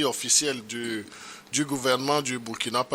officielle du gouvernement du Burkina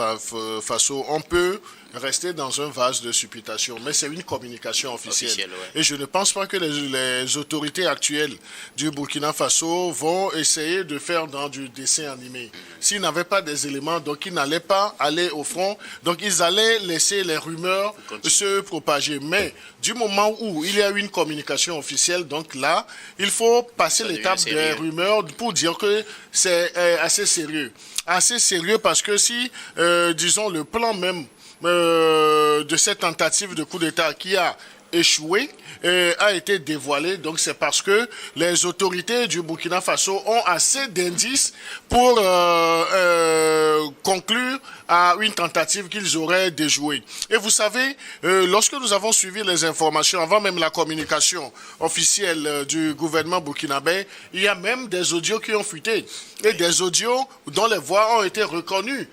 Faso, on peut rester dans un vase de supputation, mais c'est une communication officielle. Ouais. Et je ne pense pas que les autorités actuelles du Burkina Faso vont essayer de faire dans du dessin animé. S'ils n'avaient pas des éléments, donc ils n'allaient pas aller au front, donc ils allaient laisser les rumeurs se propager. Mais du moment où il y a une communication officielle, donc là, il faut passer l'étape des rumeurs pour dire que c'est assez sérieux. Assez sérieux parce que si, disons, le plan même de cette tentative de coup d'État qui a échoué a été dévoilé. Donc c'est parce que les autorités du Burkina Faso ont assez d'indices pour conclure à une tentative qu'ils auraient déjouée. Et vous savez, lorsque nous avons suivi les informations, avant même la communication officielle du gouvernement burkinabé, il y a même des audios qui ont fuité. Et des audios dont les voix ont été reconnues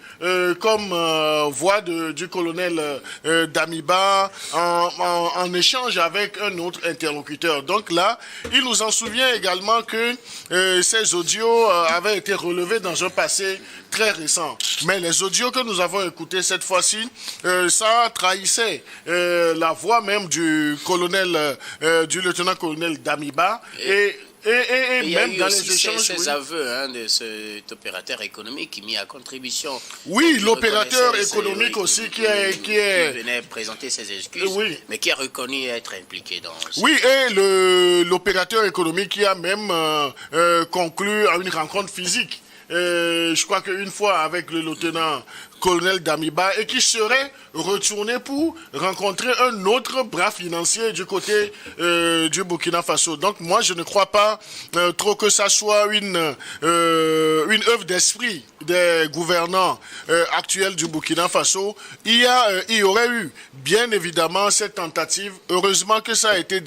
comme voix du colonel Damiba en échange avec un autre interlocuteur. Donc là, il nous en souvient également que ces audios avaient été relevés dans un passé très récent. Mais les audios que nous avons écoutés cette fois-ci, ça trahissait la voix même du colonel, du lieutenant-colonel Damiba et même dans les échanges... ces aveux de cet opérateur économique qui mis à contribution... Oui, l'opérateur économique aussi qui venait présenter ses excuses, mais qui a reconnu être impliqué dans... Oui, et l'opérateur économique qui a même conclu à une rencontre physique. Je crois qu'une fois avec le lieutenant-colonel Damiba et qui serait retourné pour rencontrer un autre bras financier du côté du Burkina Faso. Donc moi, je ne crois pas trop que ça soit une œuvre d'esprit des gouvernants actuels du Burkina Faso. Il y aurait eu, bien évidemment, cette tentative. Heureusement que ça a été